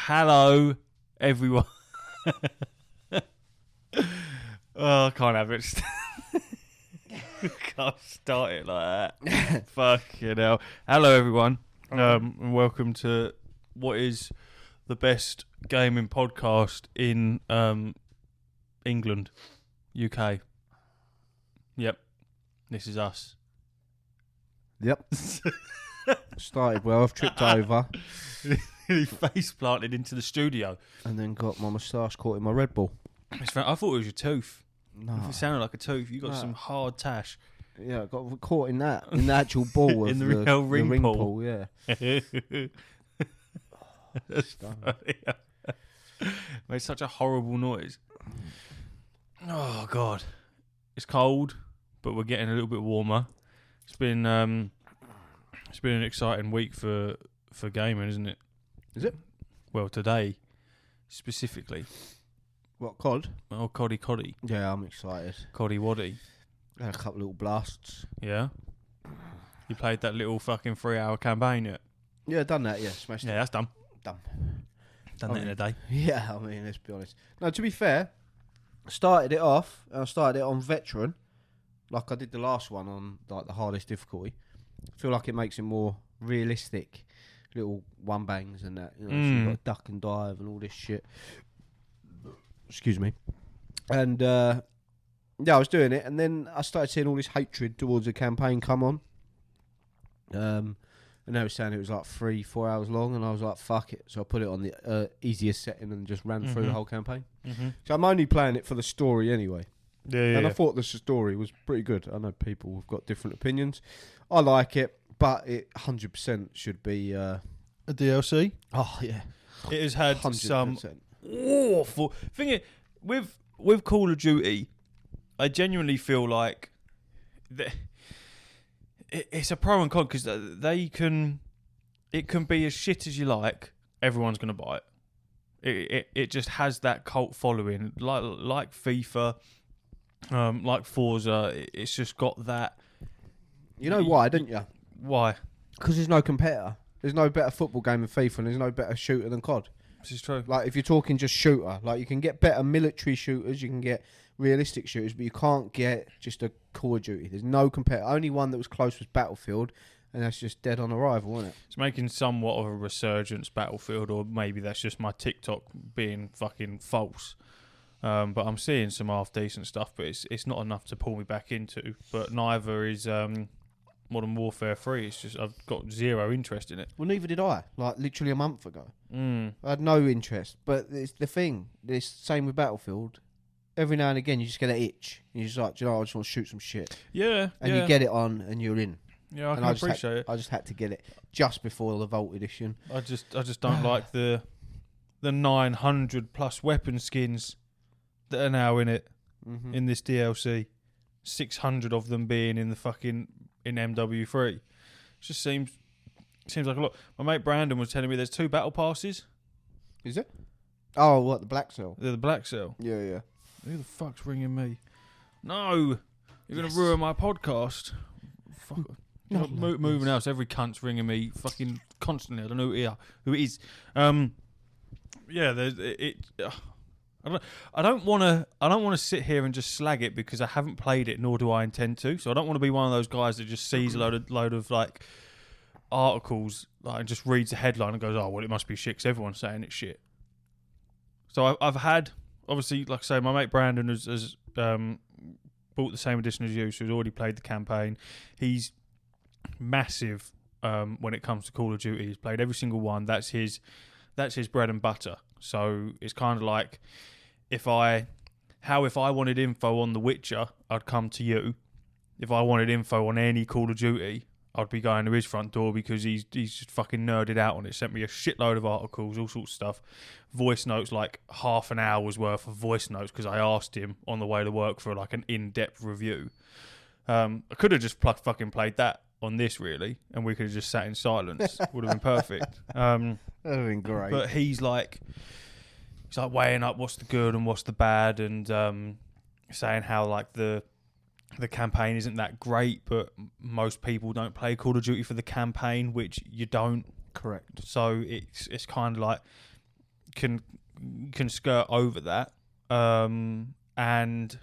Hello, everyone. Oh, I can't have it. Can't start it like that. Fucking hell. Hello, everyone. And welcome to what is the best gaming podcast in England, UK. Yep. This is us. Yep. Started well. I've tripped over. He face planted into the studio. And then got my moustache caught in my Red Bull. I thought it was your tooth. No. If it sounded like a tooth, you got some hard tash. Yeah, I got caught in that. In the actual ball. In of the real ring ring pull. pull. Yeah. That's funny. Made such a horrible noise. Oh, God. It's cold, but we're getting a little bit warmer. It's been an exciting week for gaming, isn't it? Is it? Well, today, specifically. What, COD? Oh, Coddy. Yeah, I'm excited. Coddy Waddy. Had a couple little blasts. Yeah? You played that little fucking 3-hour campaign yet? Yeah, done that, yeah. Smashed it. Yeah, that's done. Done Done that in a day. Yeah, I mean, let's be honest. No, to be fair, I started it on veteran, like I did the last one on like the hardest difficulty. I feel like it makes it more realistic. Little one bangs and that, you know, so you've got to duck and dive and all this shit. Excuse me. And yeah, I was doing it, and then I started seeing all this hatred towards the campaign come on. And they were saying it was like 3-4 hours long, and I was like, fuck it. So I put it on the easiest setting and just ran through the whole campaign. Mm-hmm. So I'm only playing it for the story anyway. Yeah. And I thought the story was pretty good. I know people have got different opinions. I like it, but it 100% should be a DLC. Oh yeah, it has had 100%. Some awful thing. With Call of Duty, I genuinely feel like it's a pro and con because it can be as shit as you like. Everyone's gonna buy it. It just has that cult following, like FIFA, like Forza. It's just got that. You know why, don't you? Why? Because there's no competitor. There's no better football game than FIFA, and there's no better shooter than COD. This is true. Like, if you're talking just shooter, like, you can get better military shooters, you can get realistic shooters, but you can't get just a Call of Duty. There's no competitor. Only one that was close was Battlefield, and that's just dead on arrival, isn't it? It's making somewhat of a resurgence, Battlefield, or maybe that's just my TikTok being fucking false. But I'm seeing some half-decent stuff, but it's not enough to pull me back into. But neither is Modern Warfare 3. It's just I've got zero interest in it. Well, neither did I. Like, literally a month ago. I had no interest. But it's the thing. It's the same with Battlefield. Every now and again, you just get an itch. You're just like, do you know, I just want to shoot some shit. Yeah. And you get it on, and you're in. Yeah, I can appreciate it. I just had to get it just before the Vault Edition. I just don't like the 900 plus weapon skins that are now in it, in this DLC. 600 of them being in the fucking in MW3. It just seems like a lot. My mate Brandon was telling me there's 2 battle passes. Is it? Oh, what, the Black Cell? They're the Black Cell. Yeah. Who the fuck's ringing me? No, you're gonna ruin my podcast. Fuck. No, moving else. Every cunt's ringing me fucking constantly. I don't know who it is. Yeah, I don't want to sit here and just slag it because I haven't played it, nor do I intend to. So I don't want to be one of those guys that just sees a load of like articles, like, and just reads the headline and goes, "Oh, well, it must be shit," 'cause everyone's saying it's shit. So I've had, obviously, like I say, my mate Brandon has bought the same edition as you, so he's already played the campaign. He's massive when it comes to Call of Duty. He's played every single one. That's his bread and butter. So it's kind of like if I wanted info on The Witcher, I'd come to you. If I wanted info on any Call of Duty, I'd be going to his front door because he's just fucking nerded out on it. Sent me a shitload of articles, all sorts of stuff. Voice notes, like half an hour's worth of voice notes because I asked him on the way to work for like an in-depth review. I could have just fucking played that on this, really, and we could have just sat in silence. Would have been perfect. That would have been great. But he's like weighing up what's the good and what's the bad, and saying how like the campaign isn't that great, but most people don't play Call of Duty for the campaign, which you don't. Correct. So it's kind of like can skirt over that, and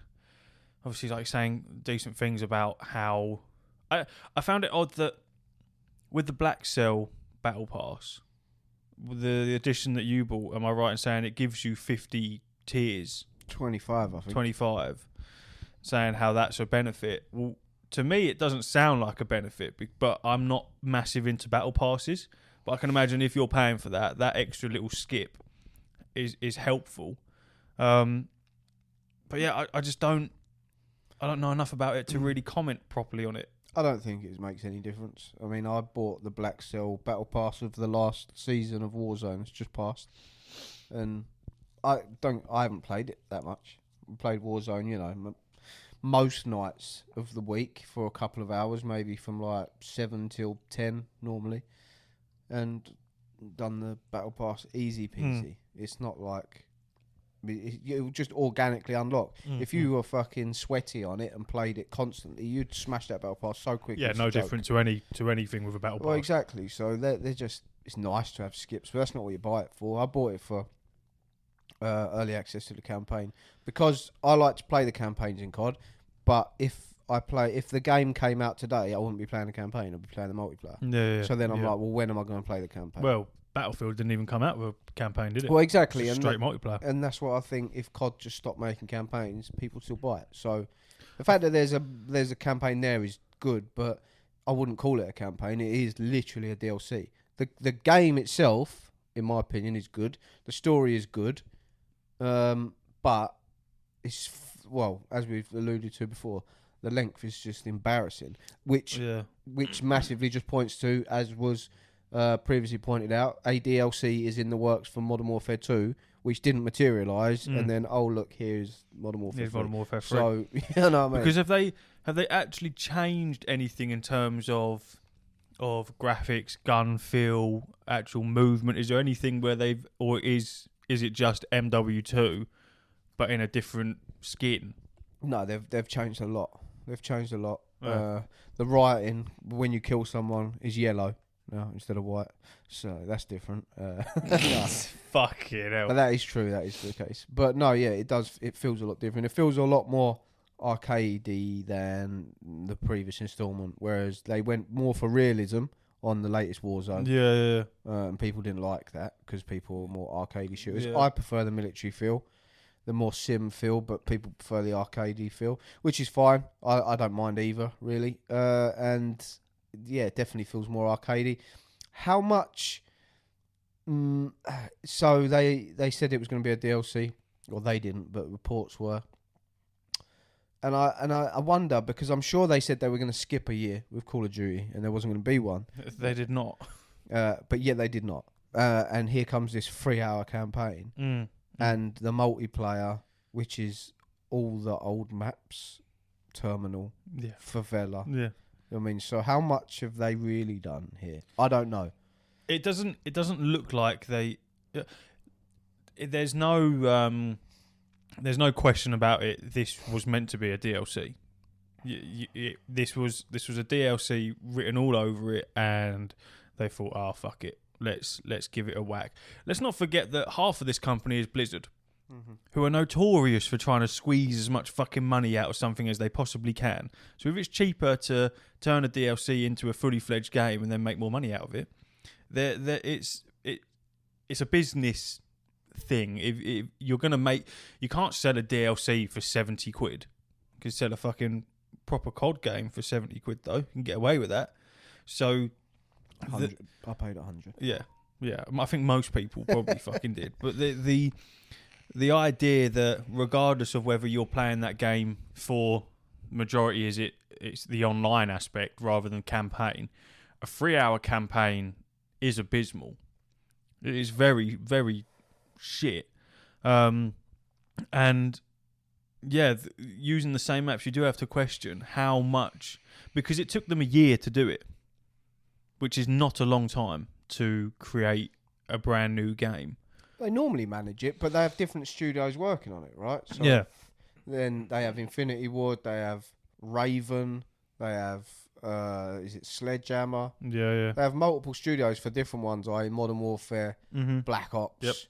obviously like saying decent things about how I found it odd that with the Black Cell Battle Pass, the edition that you bought, am I right in saying it gives you 50 tiers? 25, I think. 25, saying how that's a benefit. Well, to me, it doesn't sound like a benefit, but I'm not massive into battle passes. But I can imagine if you're paying for that extra little skip is helpful. But yeah, I just don't know enough about it to really comment properly on it. I don't think it makes any difference. I mean, I bought the Black Cell Battle Pass of the last season of Warzone. It's just passed, and I haven't played it that much. I played Warzone, you know, most nights of the week for a couple of hours, maybe from like 7 till 10 normally, and done the Battle Pass easy peasy. It's not like you'll just organically unlock. If you were fucking sweaty on it and played it constantly, you'd smash that Battle Pass so quick. Yeah, no different to anything with a Battle Pass. Well, exactly. So they're just, it's nice to have skips, but that's not what you buy it for. I bought it for early access to the campaign because I like to play the campaigns in COD. But if the game came out today, I wouldn't be playing the campaign. I'd be playing the multiplayer. Yeah. So then I'm like, well, when am I going to play the campaign? Well, Battlefield didn't even come out with a campaign, did it? Well, exactly. Just straight multiplayer. And that's what I think. If COD just stopped making campaigns, people still buy it. So the fact that there's a campaign there is good, but I wouldn't call it a campaign. It is literally a DLC. The game itself, in my opinion, is good. The story is good, but it's well, as we've alluded to before, the length is just embarrassing, which massively just points to, as was previously pointed out, a DLC is in the works for Modern Warfare 2, which didn't materialise, and then look, here's Modern Warfare 3. Modern Warfare 3. So you know what I mean? Because have they actually changed anything in terms of graphics, gun feel, actual movement? Is there anything where is it just MW2 but in a different skin? No, they've changed a lot. They've changed a lot. Oh. The writing when you kill someone is yellow now instead of white, so that's different. Fucking hell. But that is true. That is the case. But no, yeah, it does. It feels a lot different. It feels a lot more arcadey than the previous instalment, whereas they went more for realism on the latest Warzone. Yeah. And people didn't like that because people are more arcadey shooters. Yeah. I prefer the military feel, the more sim feel, but people prefer the arcadey feel, which is fine. I don't mind either, really. And yeah, it definitely feels more arcadey. How much? So they said it was going to be a DLC, or they didn't, but reports were. And I wonder, because I'm sure they said they were going to skip a year with Call of Duty, and there wasn't going to be one. They did not. But yet they did not. And here comes this 3-hour campaign. And the multiplayer, which is all the old maps, Terminal, Favela. Yeah. I mean, so how much have they really done here? I don't know. It doesn't look like they. There's no question about it. This was meant to be a DLC. This was a DLC written all over it, and they thought, "Oh fuck it, let's give it a whack." Let's not forget that half of this company is Blizzard, who are notorious for trying to squeeze as much fucking money out of something as they possibly can. So if it's cheaper to turn a DLC into a fully fledged game and then make more money out of it, it's a business thing. If you're gonna you can't sell a DLC for 70 quid. You can sell a fucking proper COD game for 70 quid though. You can get away with that. So I paid 100. Yeah. I think most people probably fucking did. But the idea that regardless of whether you're playing that game for majority it's the online aspect rather than campaign, a 3-hour campaign is abysmal. It is very, very shit. And yeah, using the same maps, you do have to question how much, because it took them a year to do it, which is not a long time to create a brand new game. They normally manage it, but they have different studios working on it, right? So yeah. Then they have Infinity Ward, they have Raven, they have is it Sledgehammer? Yeah. They have multiple studios for different ones, i.e. Modern Warfare, Black Ops,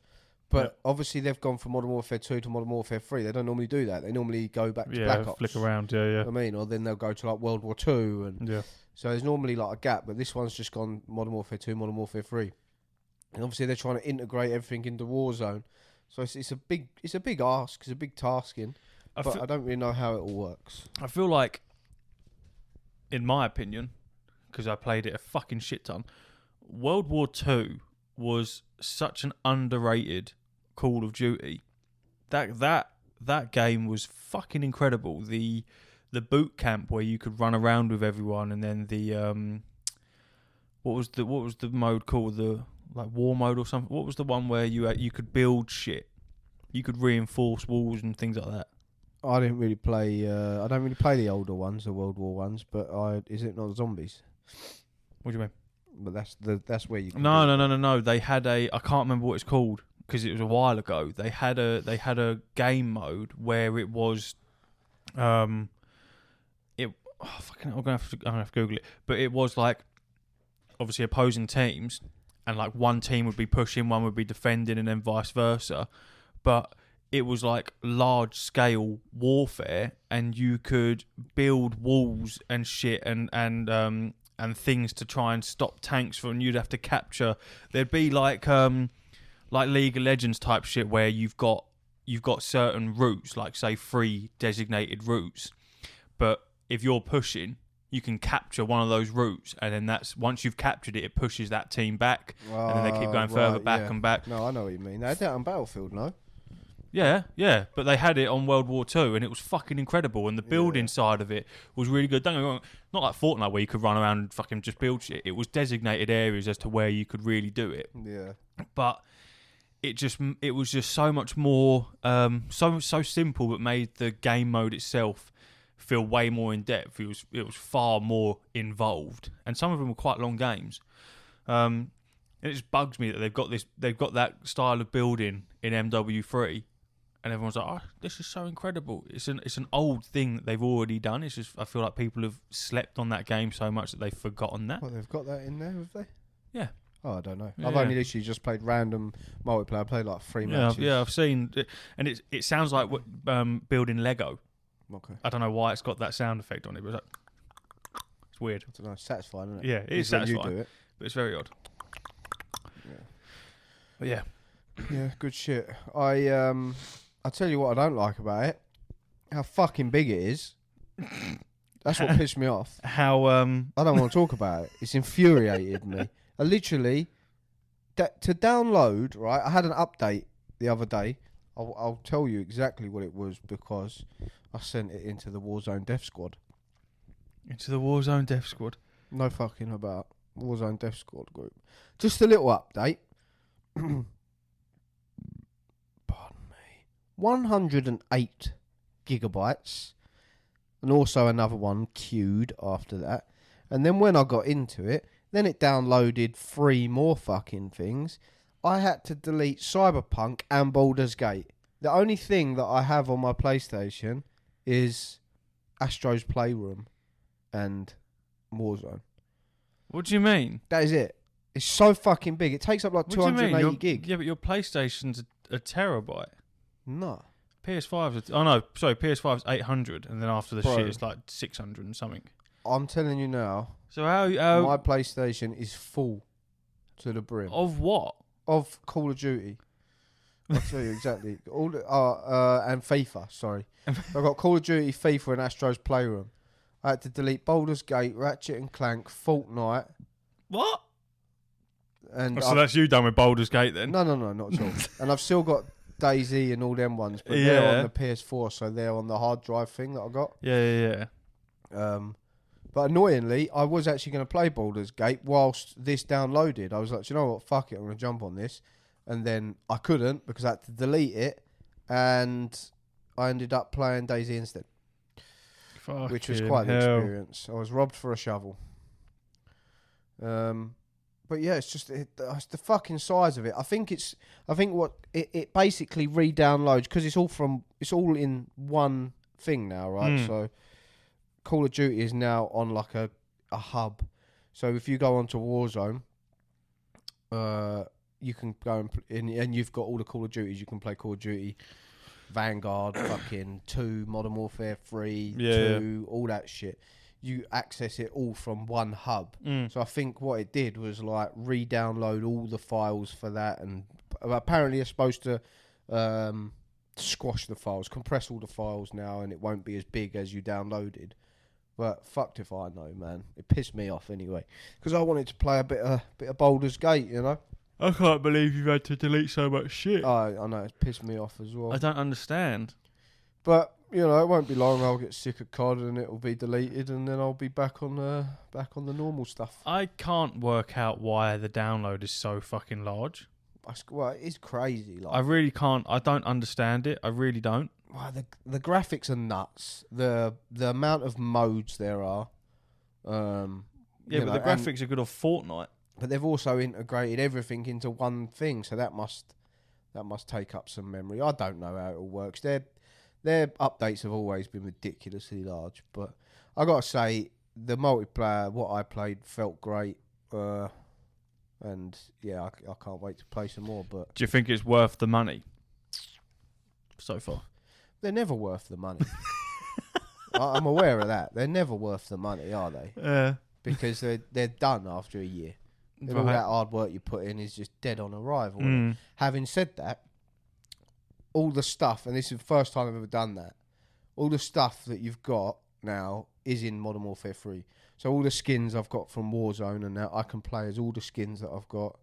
But obviously they've gone from Modern Warfare 2 to Modern Warfare 3. They don't normally do that. They normally go back to Black Ops. Flick around, yeah. I mean, or then they'll go to like World War 2 and Yeah. so there's normally like a gap, but this one's just gone Modern Warfare 2, Modern Warfare 3. And obviously they're trying to integrate everything into Warzone. So it's a big ask, it's a big tasking. But I don't really know how it all works. I feel like, in my opinion, because I played it a fucking shit ton, World War 2 was such an underrated Call of Duty. That game was fucking incredible. The boot camp where you could run around with everyone, and then the what was the mode called? The like war mode or something. What was the one where you could build shit? You could reinforce walls and things like that. I didn't really play. I don't really play the older ones, the World War ones. But is it not zombies? What do you mean? But that's where you. No. They had I can't remember what it's called because it was a while ago. They had a game mode where it was, I'm gonna have to Google it. But it was like, obviously opposing teams, and like one team would be pushing, one would be defending, and then vice versa. But it was like large scale warfare, and you could build walls and shit and things to try and stop tanks from. And you'd have to capture. There'd be like League of Legends type shit where you've got certain routes, like say 3 designated routes, but if you're pushing, you can capture one of those routes, and then once you've captured it, it pushes that team back, and then they keep going further back and back. No, I know what you mean. They had that on Battlefield, no? Yeah, but they had it on World War 2, and it was fucking incredible, and the building side of it was really good. Don't get me wrong, not like Fortnite where you could run around and fucking just build shit. It was designated areas as to where you could really do it. Yeah. But it was just so much more, so simple, but made the game mode itself feel way more in depth. It was far more involved, and some of them were quite long games. It just bugs me that they've got that style of building in MW3, and everyone's like, "Oh, this is so incredible." It's an old thing that they've already done. It's just I feel like people have slept on that game so much that they've forgotten that. Well, they've got that in there, have they? Yeah. Oh, I don't know. Yeah. I've only literally just played random multiplayer. I played like 3 matches. Yeah, I've seen it, and it sounds like building Lego. Okay. I don't know why it's got that sound effect on it, but it's weird. I don't know. It's satisfying, isn't it? Yeah, it is satisfying. You do it. But it's very odd. Yeah. But yeah. Yeah, good shit. I'll tell you what I don't like about it. How fucking big it is. That's what pissed me off. How I don't want to talk about it. It's infuriated me. I literally to download, right? I had an update the other day. I'll tell you exactly what it was because I sent it into the Warzone Death Squad. Into the Warzone Death Squad? No fucking about. Warzone Death Squad group. Just a little update. Pardon me. 108 gigabytes. And also another one queued after that. And then when I got into it, then it downloaded 3 more fucking things. I had to delete Cyberpunk and Baldur's Gate. The only thing that I have on my PlayStation is Astro's Playroom and Warzone. What do you mean? That is it. It's so fucking big. It takes up like 280 gig. Yeah, but your PlayStation's a terabyte. No. PS5's 800, and then after the shit it's like 600 and something. I'm telling you now. So how my PlayStation is full to the brim. Of what? Of Call of Duty. I'll tell you exactly. And FIFA, sorry. I've got Call of Duty, FIFA and Astro's Playroom. I had to delete Baldur's Gate, Ratchet and Clank, Fortnite. What? And so that's you done with Baldur's Gate then? No, not at all. And I've still got DayZ and all them ones, but they're on the PS4, so they're on the hard drive thing that I got. Yeah. But annoyingly, I was actually going to play Baldur's Gate whilst this downloaded. I was like, you know what, fuck it, I'm going to jump on this. And then I couldn't because I had to delete it, and I ended up playing DayZ instead. Which was quite an experience. I was robbed for a shovel. But yeah, it's just it's the fucking size of it. I think what it basically re-downloads because it's all in one thing now, right? So Call of Duty is now on like a hub. So if you go onto Warzone, you can go and you've got all the Call of Duties. You can play Call of Duty, Vanguard, fucking 2, Modern Warfare 3, 2, all that shit. You access it all from one hub. So I think what it did was like re-download all the files for that, and apparently it's supposed to squash the files, compress all the files now, and it won't be as big as you downloaded. But fucked if I know, man. It pissed me off anyway, because I wanted to play a bit of Baldur's Gate, you know. I can't believe you've had to delete so much shit. I know, it's pissed me off as well. I don't understand. But you know, it won't be long. I'll get sick of COD and it'll be deleted, and then I'll be back on the normal stuff. I can't work out why the download is so fucking large. Well, it is crazy. Like, I really can't. I don't understand it. I really don't. well, the graphics are nuts. The amount of modes there are. Yeah, but the graphics are good off Fortnite. But they've also integrated everything into one thing, so that must take up some memory. I don't know how it all works. Their updates have always been ridiculously large, but I gotta say the multiplayer, what I played, felt great. And yeah, I can't wait to play some more. But do you think it's worth the money so far? They're never worth the money. I'm aware of that. They're never worth the money, are they? Because they're done after a year. And all that hard work you put in is just dead on arrival. Having said that, all the stuff, and this is the first time I've ever done that, all the stuff that you've got now is in Modern Warfare 3. So all the skins I've got from Warzone, and now I can play as all the skins that I've got,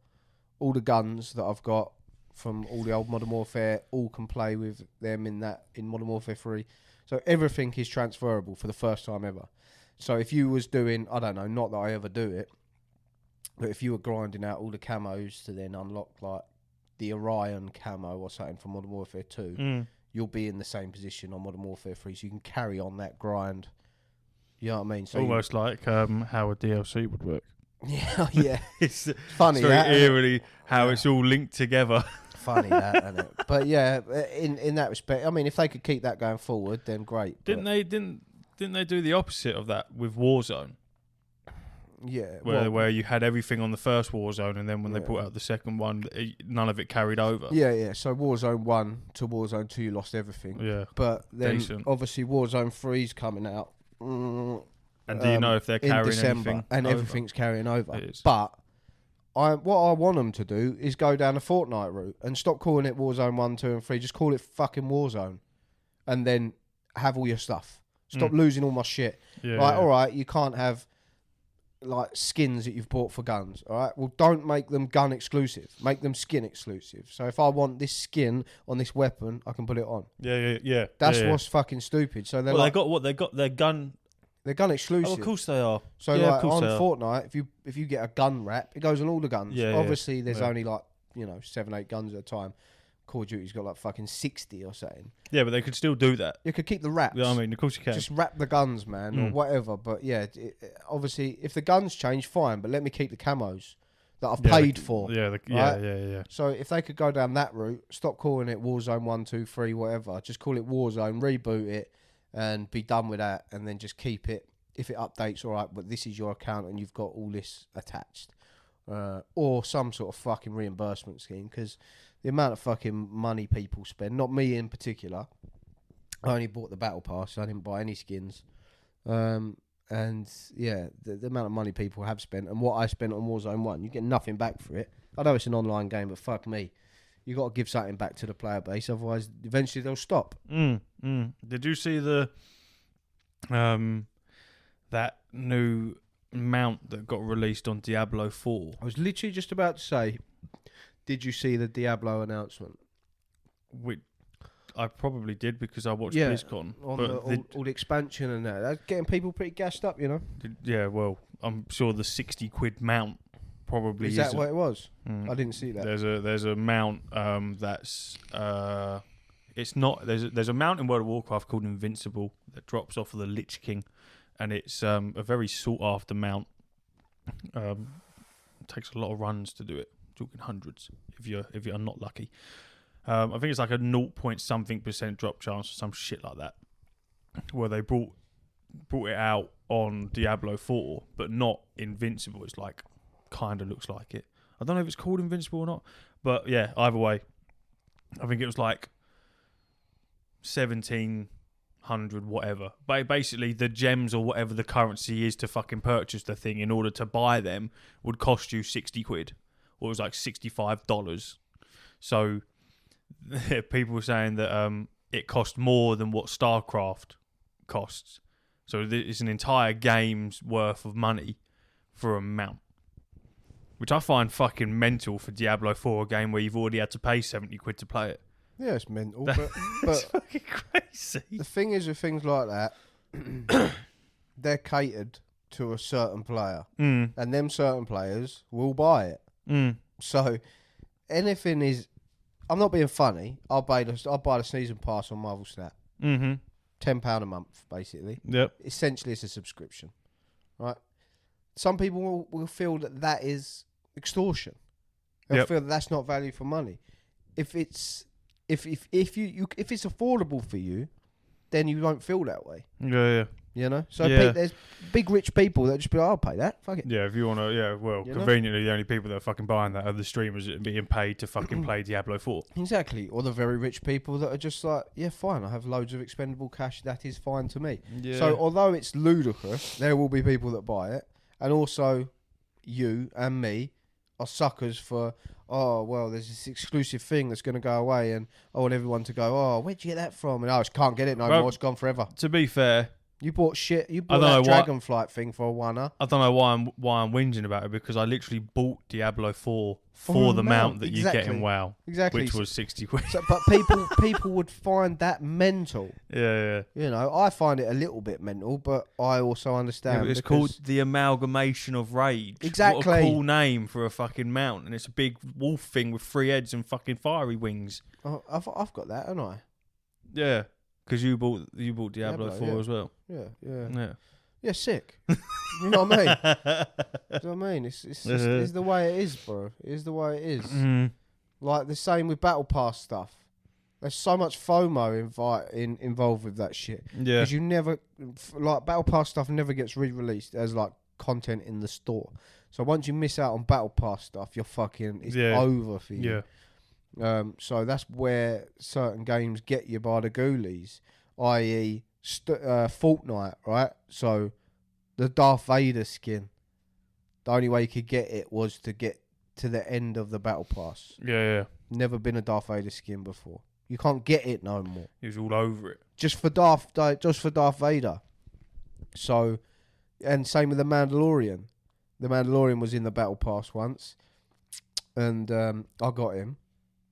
all the guns that I've got from all the old Modern Warfare, all can play with them in Modern Warfare 3. So everything is transferable for the first time ever. So if you was doing, I don't know, not that I ever do it, but if you were grinding out all the camos to then unlock like the Orion camo or something from Modern Warfare 2, you'll be in the same position on Modern Warfare 3, so you can carry on that grind. You know what I mean? So almost like how a DLC would work. Yeah. It's funny. It's very eerily how it's all linked together. Funny that, isn't it? But yeah, in that respect, I mean, if they could keep that going forward, then great. Didn't they do the opposite of that with Warzone? Yeah, where you had everything on the first Warzone, and then when they put out the second one, none of it carried over. Yeah. So Warzone 1 to Warzone 2, you lost everything. Yeah. But then obviously Warzone 3's coming out. And do you know if they're carrying December, anything and over? Everything's carrying over. It is. But what I want them to do is go down the Fortnite route and stop calling it Warzone 1, 2 and 3. Just call it fucking Warzone. And then have all your stuff. Stop losing all my shit. Yeah, all right, you can't have like skins that you've bought for guns. All right, well, don't make them gun exclusive. Make them skin exclusive. So if I want this skin on this weapon, I can put it on. Yeah. That's what's fucking stupid. So they're they got their gun. They're gun exclusive. Oh, of course they are. So like on Fortnite, if you get a gun wrap, it goes on all the guns. Yeah, obviously, there's only like 7-8 guns at a time. Call of Duty's got like fucking 60 or something. Yeah, but they could still do that. You could keep the wraps. Yeah, I mean, of course you can. Just wrap the guns, man, or whatever. But yeah, obviously, if the guns change, fine. But let me keep the camos that I've paid for. Yeah. So if they could go down that route, stop calling it Warzone 1, 2, 3, whatever. Just call it Warzone, reboot it, and be done with that. And then just keep it. If it updates, all right, but this is your account and you've got all this attached. Or some sort of fucking reimbursement scheme, because the amount of fucking money people spend, not me in particular, I only bought the battle pass, so I didn't buy any skins. And yeah, the amount of money people have spent, and what I spent on Warzone 1, you get nothing back for it. I know it's an online game, but fuck me. You got to give something back to the player base, otherwise eventually they'll stop. Did you see the that new mount that got released on Diablo 4? I was literally just about to say, did you see the Diablo announcement? I probably did, because I watched BlizzCon. On all the expansion and that. That's getting people pretty gassed up, you know. Yeah, well, I'm sure the 60 quid mount probably is that what it was? I didn't see that. There's a mount that's it's not there's a mount in World of Warcraft called Invincible that drops off of the Lich King, and it's a very sought after mount. It takes a lot of runs to do it. Talking hundreds if you're not lucky. I think it's like a 0.something% drop chance or some shit like that, where they brought it out on Diablo 4, but not Invincible. It's like kind of looks like it. I don't know if it's called Invincible or not, but yeah, either way, I think it was like 1,700 whatever. But basically, the gems or whatever the currency is to fucking purchase the thing in order to buy them would cost you 60 quid, or it was like $65. So people were saying that it cost more than what StarCraft costs. So it's an entire game's worth of money for a mount, which I find fucking mental for Diablo 4, a game where you've already had to pay 70 quid to play it. Yeah, it's mental. That's But fucking crazy. the thing is with things like that, they're catered to a certain player. Mm. And them certain players will buy it. Mm. So anything is... I'm not being funny. I'll buy the season pass on Marvel Snap. Mm-hmm. £10 a month, basically. Yep. Essentially, it's a subscription, right? Some people will feel that is extortion. They'll feel that that's not value for money. If it's if it's affordable for you, then you won't feel that way. Yeah. You know. So Yeah. there's big rich people that just be, I'll pay that. Fuck it. Yeah, if you want to, well, You know? conveniently, the only people that are fucking buying that are the streamers that are being paid to fucking play Diablo 4. Exactly. Or the very rich people that are just like, yeah, fine, I have loads of expendable cash. That is fine to me. Yeah. So although it's ludicrous, there will be people that buy it. And also, you and me are suckers for, oh, well, there's this exclusive thing that's going to go away, and I want everyone to go, oh, where'd you get that from? And I just can't get it no more. It's gone forever. To be fair, You bought shit. You bought don't know that why- Dragonflight thing for a $1. I don't know why I'm whinging about it, because I literally bought Diablo 4 for the mount that you get exactly. in WoW, Exactly. which was 60 quid. So, but people would find that mental. Yeah. You know, I find it a little bit mental, but I also understand. But it's because- called the Amalgamation of Rage. Exactly. What a cool name for a fucking mount, and it's a big wolf thing with 3 heads and fucking fiery wings. Oh, I've got that, haven't I? Yeah, because you bought Diablo 4 yeah. as well. Yeah. Yeah. Sick. You know what I mean? You know what I mean? It's the way it is, bro. It is the way it is. Mm. Like the same with Battle Pass stuff. There's so much FOMO involved with that shit. Yeah. Because you never, like, Battle Pass stuff never gets re-released as, like, content in the store. So once you miss out on Battle Pass stuff, it's over for you. Yeah. So that's where certain games get you by the ghoulies, i.e. Fortnite, right? So the Darth Vader skin, the only way you could get it was to get to the end of the Battle Pass. Yeah. Never been a Darth Vader skin before. You can't get it no more. He was all over it. Just for Darth Vader. So, and same with the Mandalorian. The Mandalorian was in the Battle Pass once, and I got him.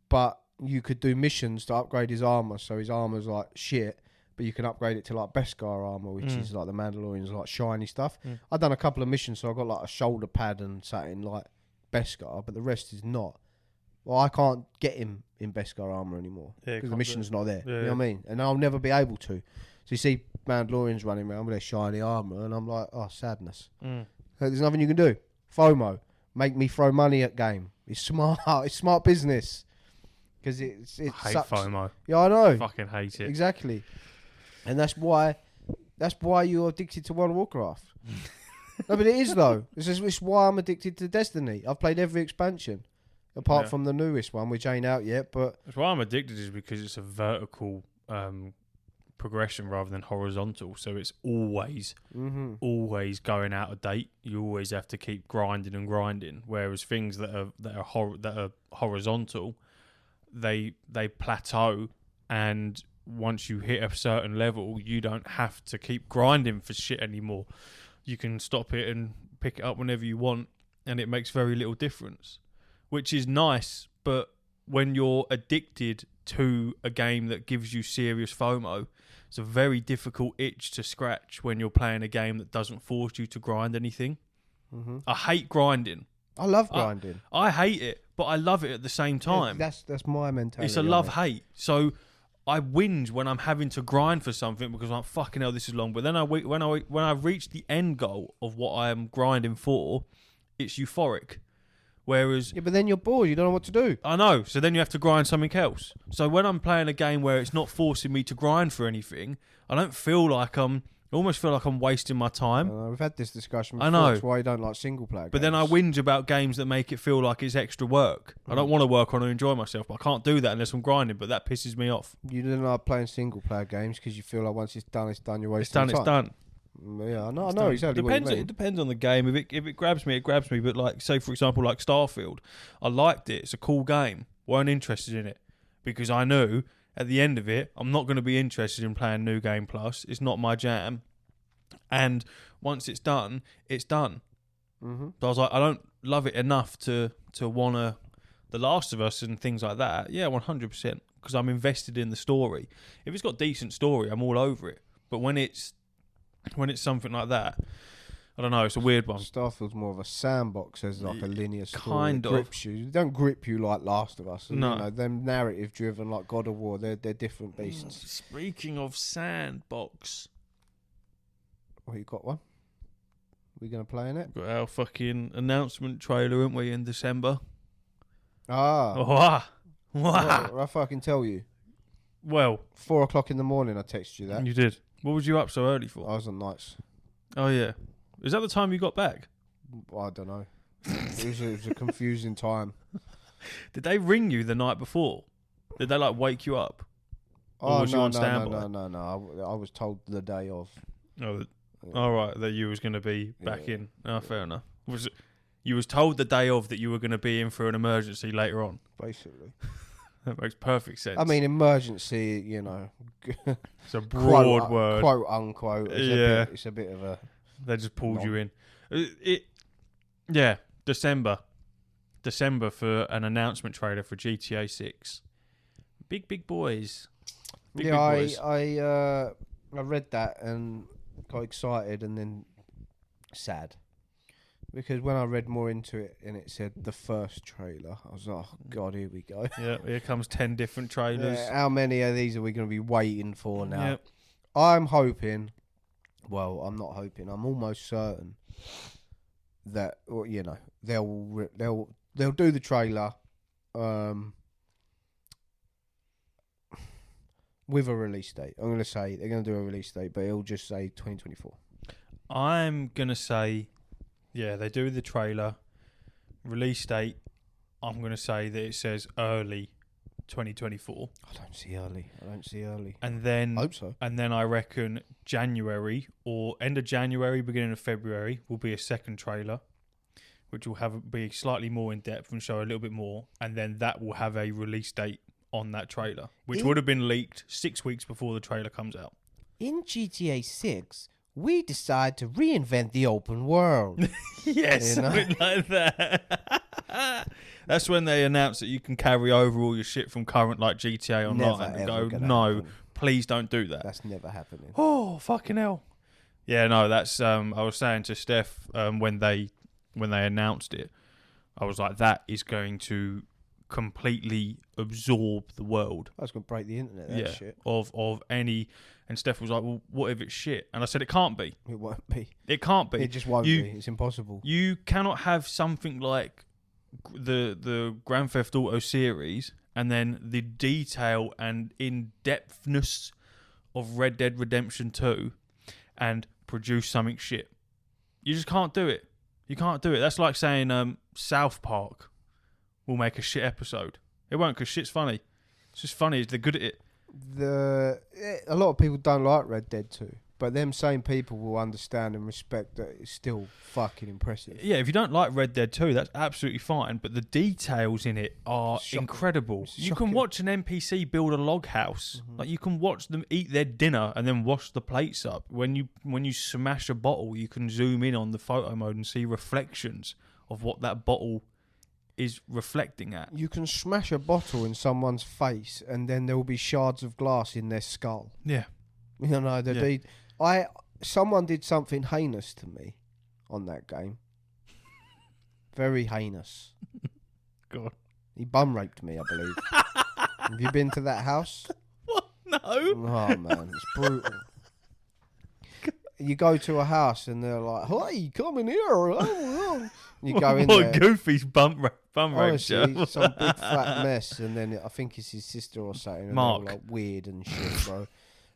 But you could do missions to upgrade his armor, so his armor's like shit, but you can upgrade it to like Beskar armor, which is like the Mandalorian's like shiny stuff. I've done a couple of missions, so I got like a shoulder pad and something like Beskar, but the rest is not. Well, I can't get him in Beskar armor anymore because the mission's not there. Yeah, you know what I mean? And I'll never be able to. So you see Mandalorians running around with their shiny armor, and I'm like, oh, sadness. There's nothing you can do. FOMO. Make me throw money at game. It's smart. It's smart business. Because it I hate sucks. FOMO. Yeah, I know. Fucking hate it. Exactly. And that's why you're addicted to World of Warcraft. No, but it is though. It's why I'm addicted to Destiny. I've played every expansion. Apart from the newest one, which ain't out yet, but... That's why I'm addicted, is because it's a vertical progression rather than horizontal. So it's always going out of date. You always have to keep grinding and grinding. Whereas things that are horizontal, they plateau, and once you hit a certain level, you don't have to keep grinding for shit anymore. You can stop it and pick it up whenever you want, and it makes very little difference, which is nice. But when you're addicted to a game that gives you serious FOMO, it's a very difficult itch to scratch when you're playing a game that doesn't force you to grind anything. I hate grinding. I love grinding. I hate it, but I love it at the same time. Yeah, that's my mentality. It's a love-hate. So I whinge when I'm having to grind for something because I'm fucking hell, this is long. But then when I reach the end goal of what I am grinding for, it's euphoric. Whereas... Yeah, but then you're bored. You don't know what to do. I know. So then you have to grind something else. So when I'm playing a game where it's not forcing me to grind for anything, I don't feel like I'm I almost feel like I'm wasting my time. We've had this discussion before. I know. That's why you don't like single player games. But then I whinge about games that make it feel like it's extra work. I don't want to work on and enjoy myself, but I can't do that unless I'm grinding, but that pisses me off. You don't like playing single player games because you feel like once it's done, you're wasting time. It's done. Yeah, I know exactly what you mean. It depends on the game. If it grabs me, it grabs me. But like, say for example, like Starfield, I liked it. It's a cool game. Weren't interested in it because I knew at the end of it, I'm not going to be interested in playing New Game Plus. It's not my jam. And once it's done, it's done. Mm-hmm. So I was like, I don't love it enough to wanna The Last of Us and things like that. Yeah, 100%, because I'm invested in the story. If it's got decent story, I'm all over it. But when it's something like that, I don't know. It's a weird one. Starfield's more of a sandbox as like a linear story. Kind of. Grips you. It don't grip you like Last of Us. No. You know, them narrative driven like God of War. They're different beasts. Speaking of sandbox, What, you got one? We gonna play in it? got our fucking announcement trailer, haven't we, in December? What Wow. I fucking tell you. Well, 4 o'clock in the morning I texted you that. you did. What was you up so early for? I was on nights. Oh, yeah. Is that the time you got back? I don't know. It was a confusing time. Did they ring you the night before? Did they, like, wake you up? Or was you on standby? No. I was told the day of. Oh, all right, that you was going to be back in. Oh, fair enough. You was told the day of that you were going to be in for an emergency later on. Basically. That makes perfect sense. I mean, emergency, you know. It's a broad word. Quote, unquote. It's a bit of a... They just pulled you in. Yeah, December for an announcement trailer for GTA 6. Big boys. Big boys. I read that and got excited and then sad. Because when I read more into it and it said the first trailer, I was like, oh, God, here we go. Yeah, here comes 10 different trailers. Yeah, how many of these are we going to be waiting for now? Yep. I'm hoping, well, I'm not hoping, I'm almost certain that, you know, they'll do the trailer with a release date. I'm going to say they're going to do a release date, but it'll just say 2024. I'm going to say... Yeah, they do the trailer. Release date, I'm going to say that it says early 2024. I don't see early. And then... I hope so. And then I reckon January or end of January, beginning of February will be a second trailer, which will be slightly more in depth and show a little bit more. And then that will have a release date on that trailer, which would have been leaked 6 weeks before the trailer comes out. In GTA 6... we decide to reinvent the open world. Yes, something like that. That's when they announce that you can carry over all your shit from current like GTA Online and go, no, please don't do that. That's never happening. Oh, fucking hell. Yeah, no, that's I was saying to Steph when they announced it, I was like, that is going to completely absorb the world. That's going to break the internet, that shit. Of any... And Steph was like, well, what if it's shit? And I said, it can't be. It won't be. It can't be. It just won't be. It's impossible. You cannot have something like the Grand Theft Auto series and then the detail and in-depthness of Red Dead Redemption 2 and produce something shit. You just can't do it. You can't do it. That's like saying South Park will make a shit episode. It won't, because shit's funny. It's just funny. They're good at it. A lot of people don't like Red Dead 2, but them same people will understand and respect that it's still fucking impressive. Yeah, if you don't like Red Dead 2, that's absolutely fine, but the details in it are incredible. You can watch an NPC build a log house. Mm-hmm. Like, you can watch them eat their dinner and then wash the plates up. When you smash a bottle, you can zoom in on the photo mode and see reflections of what that bottle is reflecting at. You can smash a bottle in someone's face and then there will be shards of glass in their skull. Yeah. You know, someone did something heinous to me on that game. Very heinous. God. He bum raped me, I believe. Have you been to that house? What? No. Oh, man, it's brutal. You go to a house and they're like, hey, come in here. You go in there. Goofy's bum raped you. Some big fat mess. And then I think it's his sister or something. And Mark. they're all like weird and shit, bro.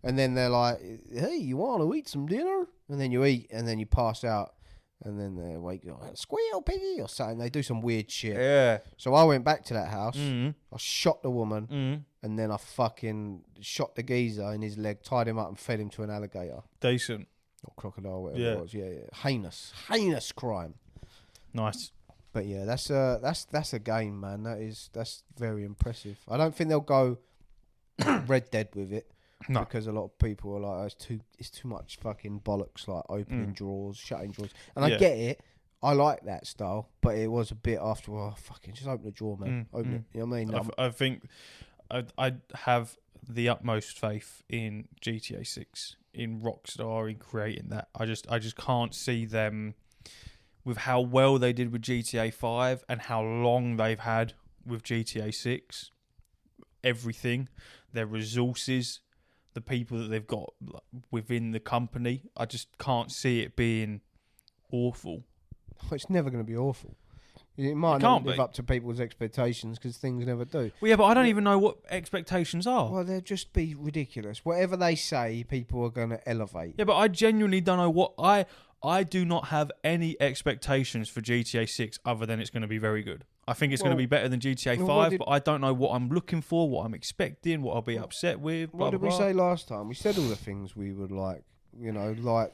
And then they're like, hey, you want to eat some dinner? And then you eat, and then you pass out. And then they wake you up, squeal, piggy, or something. They do some weird shit. Yeah. So I went back to that house. Mm. I shot the woman. Mm. And then I fucking shot the geezer in his leg, tied him up, and fed him to an alligator. Decent. Or crocodile, whatever it was. Yeah. Heinous crime. Nice. But yeah, that's a game, man. That's very impressive. I don't think they'll go Red Dead with it. No. Because a lot of people are like, it's too much fucking bollocks, like opening drawers, shutting drawers. And I get it. I like that style, but it was a bit after, fucking just open the drawer, man. Open it. You know what I mean? I think I have the utmost faith in GTA 6, in Rockstar, in creating that. I just can't see them, with how well they did with GTA 5 and how long they've had with GTA 6, everything, their resources, the people that they've got within the company. I just can't see it being awful. It's never going to be awful. It might not live up to people's expectations because things never do. Well, yeah, but I don't even know what expectations are. Well, they'll just be ridiculous. Whatever they say, people are going to elevate. Yeah, but I genuinely don't know what... I do not have any expectations for GTA 6 other than it's going to be very good. I think it's going to be better than GTA 5, but I don't know what I'm looking for, what I'm expecting, what I'll be upset with. What did we say last time? We said all the things we would like. You know, like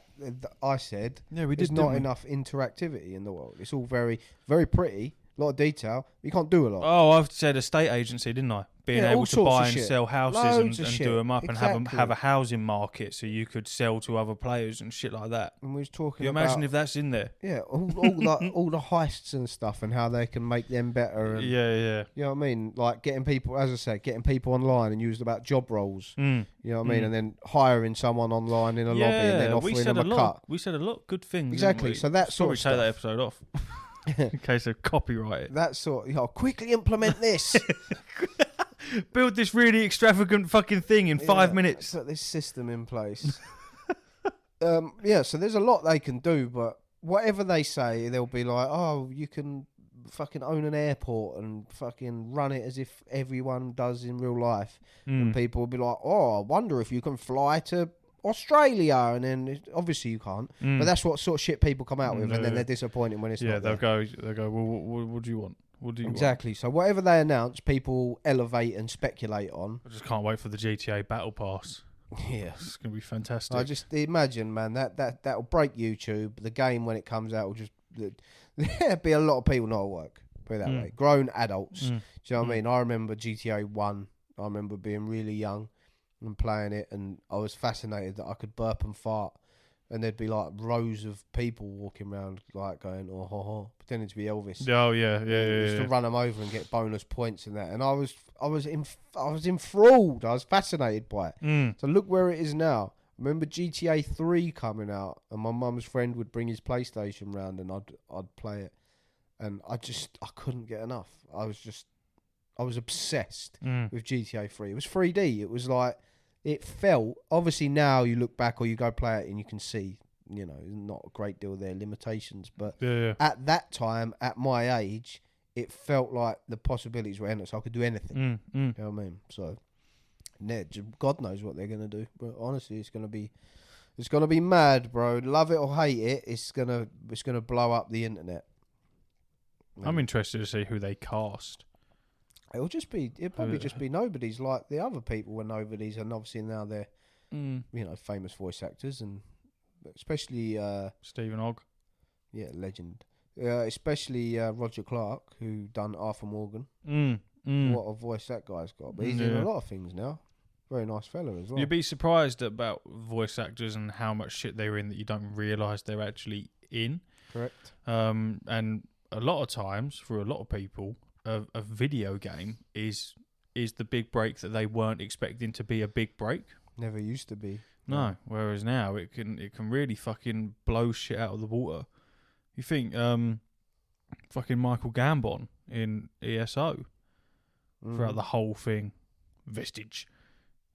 I said, there's not enough interactivity in the world. It's all very, very pretty, a lot of detail. You can't do a lot. Oh, I've said estate agency, didn't I? Being able to buy and sell houses and do them up and have a housing market so you could sell to other players and shit like that. And we was talking. Can you imagine if that's in there? Yeah, all the heists and stuff and how they can make them better. And, yeah. You know what I mean? Like getting people, as I said, getting people online and used about job roles. You know what I mean? And then hiring someone online in a lobby and then offering them a cut. We said a lot of good things. Exactly. So that sort of stuff. Probably take that episode off. In case of copyright. That sort of, quickly implement this. Build this really extravagant fucking thing in 5 minutes. Put this system in place. So there's a lot they can do, but whatever they say, they'll be like, oh, you can fucking own an airport and fucking run it as if everyone does in real life. And people will be like, oh, I wonder if you can fly to Australia, and then obviously you can't. But that's what sort of shit people come out with, and then they're disappointed when it's not there. They'll go. Well, what do you want? What do you exactly. want? So whatever they announce, people elevate and speculate on. I just can't wait for the GTA Battle Pass. Yeah, it's gonna be fantastic. I just imagine, man, that'll break YouTube. The game when it comes out will just there'll be a lot of people not at work. Put it that way, grown adults. Do you know what I mean? I remember GTA 1. I remember being really young and playing it, and I was fascinated that I could burp and fart, and there'd be like rows of people walking around like going pretending to be Elvis. Oh yeah. Just to run them over and get bonus points and that. And I was enthralled. I was fascinated by it. So look where it is now. I remember GTA 3 coming out, and my mum's friend would bring his PlayStation round, and I'd play it, and I couldn't get enough. I was obsessed with GTA 3. It was 3D. It was like, it felt, obviously now you look back or you go play it and you can see, you know, not a great deal of their limitations. But at that time, at my age, it felt like the possibilities were endless. I could do anything. You know what I mean? So, God knows what they're going to do. But honestly, it's going to be mad, bro. Love it or hate it, it's going to blow up the internet. I'm interested to see who they cast. It'll probably just be nobodies like the other people were nobodies, and obviously now they're, you know, famous voice actors, and especially Stephen Ogg. Yeah, legend. Especially Roger Clark, who done Arthur Morgan. What a voice that guy's got. But he's in a lot of things now. Very nice fella as well. You'd be surprised about voice actors and how much shit they're in that you don't realise they're actually in. Correct. And a lot of times, for a lot of people, a video game is the big break that they weren't expecting to be a big break. Never used to be. No. Whereas now it can really fucking blow shit out of the water. You think fucking Michael Gambon in ESO throughout the whole thing, Vestige.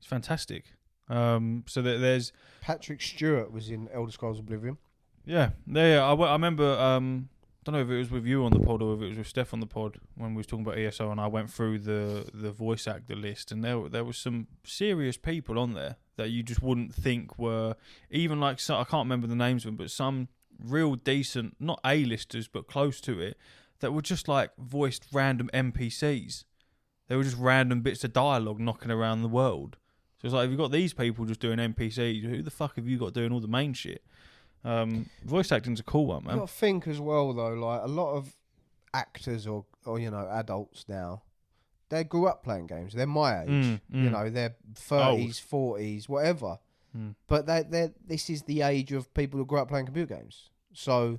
It's fantastic. So that there's Patrick Stewart was in Elder Scrolls Oblivion. Yeah. I remember. Don't know if it was with you on the pod or if it was with Steph on the pod when we was talking about ESO, and I went through the voice actor list, and there was some serious people on there that you just wouldn't think were even like, so I can't remember the names of them, but some real decent, not A-listers, but close to it, that were just like voiced random NPCs. They were just random bits of dialogue knocking around the world. So it's like, if you've got these people just doing NPCs, who the fuck have you got doing all the main shit? Voice acting's a cool one, man. You've got to think as well, though, like a lot of actors or adults now, they grew up playing games. They're my age. They're 30s, 40s, whatever. But this is the age of people who grew up playing computer games. So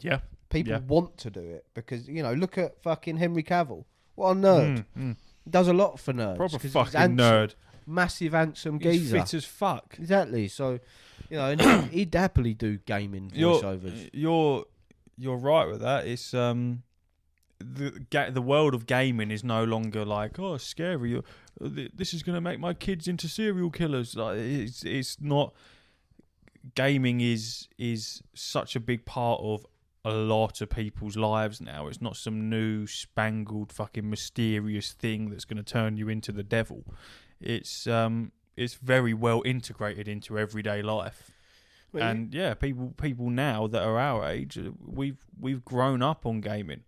people want to do it because, look at fucking Henry Cavill. What a nerd. He does a lot for nerds. Proper fucking nerd. Massive handsome He's geezer. fit as fuck. Exactly. So, and he'd happily do gaming voiceovers. You're right with that. It's the world of gaming is no longer like, oh, scary. This is going to make my kids into serial killers. Like it's not. Gaming is such a big part of a lot of people's lives now. It's not some new spangled fucking mysterious thing that's going to turn you into the devil. It's very well integrated into everyday life. Well, and people now that are our age, we've grown up on gaming.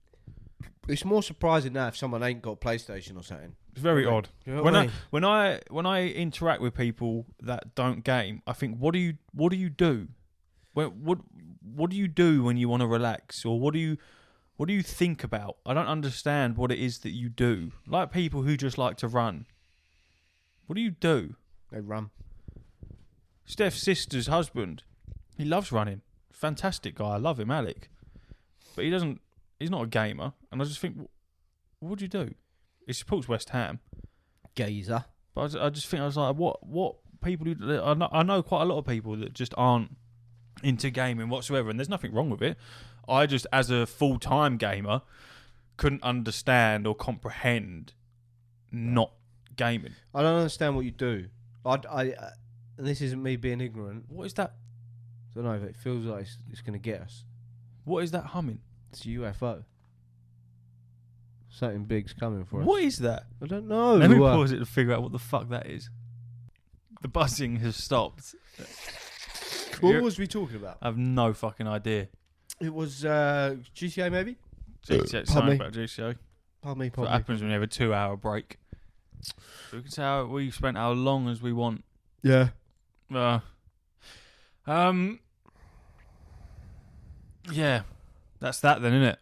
It's more surprising now if someone ain't got a PlayStation or something. It's very odd. You know when I interact with people that don't game, I think, what do you do? What do you do when you want to relax, or what do you think about? I don't understand what it is that you do. Like people who just like to run. What do you do? They run. Steph's sister's husband, he loves running. Fantastic guy. I love him, Alec. But he's not a gamer. And I just think, what do you do? He supports West Ham. Gazer. But I just think, I was like, what people do? I know quite a lot of people that just aren't into gaming whatsoever, and there's nothing wrong with it. I just, as a full-time gamer, couldn't understand or comprehend not gaming. I don't understand what you do. And this isn't me being ignorant. What is that? I don't know, but it feels like it's going to get us. What is that humming? It's a UFO. Something big's coming for us. What is that? I don't know. Let me pause it to figure out what the fuck that is. The buzzing has stopped. What was we talking about? I have no fucking idea. It was GTA maybe? GTA, something about GTA. Pardon me. What happens when you have a 2-hour break. So we can say we spent how long as we want. Yeah. Yeah. That's that then, isn't it?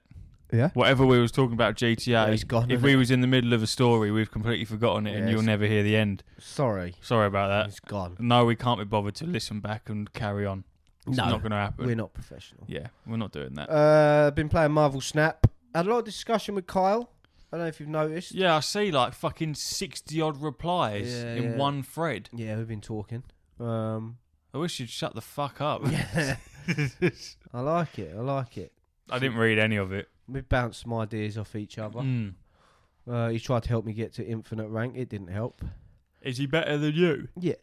Yeah. Whatever we was talking about GTA, he's gone, if we was in the middle of a story, we've completely forgotten it, and you'll never hear the end. Sorry about that. He's gone. No, we can't be bothered to listen back and carry on. It's not going to happen. We're not professional. Yeah, we're not doing that. Been playing Marvel Snap. Had a lot of discussion with Kyle. I don't know if you've noticed. Yeah, I see like fucking 60-odd replies in one thread. Yeah, we've been talking. I wish you'd shut the fuck up. Yeah. I like it. I didn't read any of it. We bounced some ideas off each other. He tried to help me get to infinite rank. It didn't help. Is he better than you? Yeah.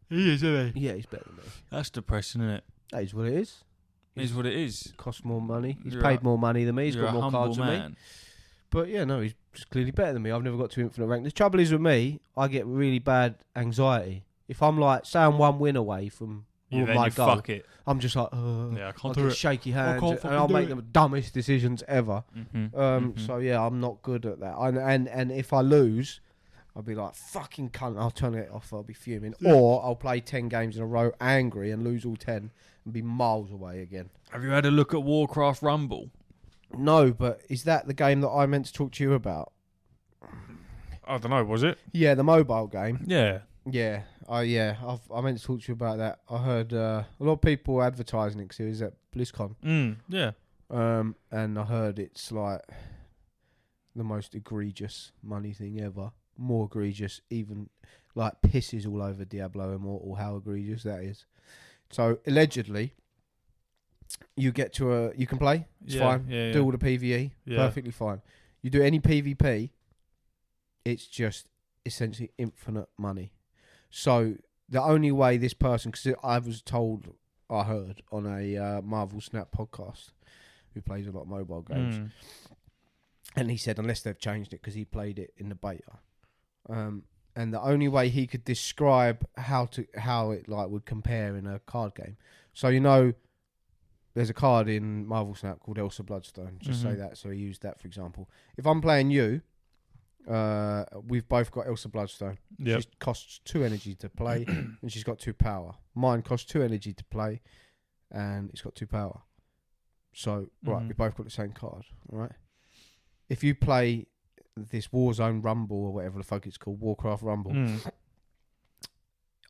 He is, isn't he? Yeah, he's better than me. That's depressing, isn't it? That is what it is. It is what it is. Costs more money. He's paid more money than me. He's got more cards than me. But yeah, no, he's just clearly better than me. I've never got to infinite rank. The trouble is with me, I get really bad anxiety. If I'm like, say I'm one win away from my goal, fuck it. I'm just like, I can't do it. Shaky hands, and I'll make the dumbest decisions ever. So yeah, I'm not good at that. And if I lose, I'll be like, fucking cunt. I'll turn it off. I'll be fuming, or I'll play 10 games in a row angry and lose all 10 and be miles away again. Have you had a look at Warcraft Rumble? No, but is that the game that I meant to talk to you about? I don't know. Was it? Yeah, the mobile game. Yeah. Yeah, I meant to talk to you about that. I heard a lot of people advertising it because it was at BlizzCon. Yeah. And I heard it's like the most egregious money thing ever. More egregious, even like pisses all over Diablo Immortal how egregious that is. So allegedly, you get to you can play. It's fine. Yeah, do all the PvE. Yeah. Perfectly fine. You do any PvP, it's just essentially infinite money. So the only way this person, because I heard on a Marvel Snap podcast, who plays a lot of mobile games, and he said unless they've changed it because he played it in the beta, and the only way he could describe how it like would compare in a card game. So there's a card in Marvel Snap called Elsa Bloodstone. Just say that. So he used that for example. If I'm playing you, we've both got Elsa Bloodstone. Yep. She costs 2 energy to play, and she's got 2 power. Mine costs 2 energy to play, and it's got 2 power. So right, we both got the same card. All right. If you play this Warzone Rumble or whatever the fuck it's called, Warcraft Rumble,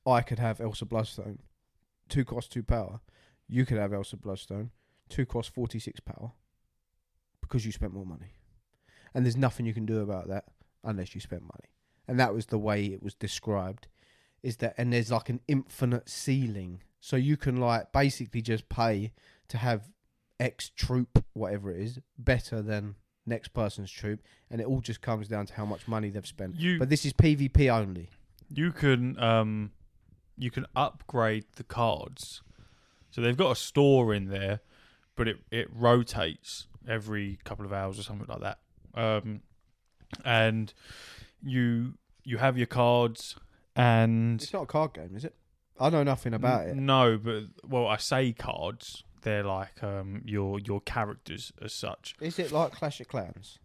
I could have Elsa Bloodstone, 2 cost 2 power. You could have Elsa Bloodstone, 2 cost 46 power, because you spent more money, and there's nothing you can do about that unless you spend money. And that was the way it was described. Is that, and there's like an infinite ceiling, so you can like basically just pay to have X troop, whatever it is, better than next person's troop, and it all just comes down to how much money they've spent. But this is PvP only. You can upgrade the cards. So they've got a store in there, but it rotates every couple of hours or something like that. And you have your cards, and it's not a card game, is it? I know nothing about it. No, but well, I say cards. They're like your characters as such. Is it like Clash of Clans?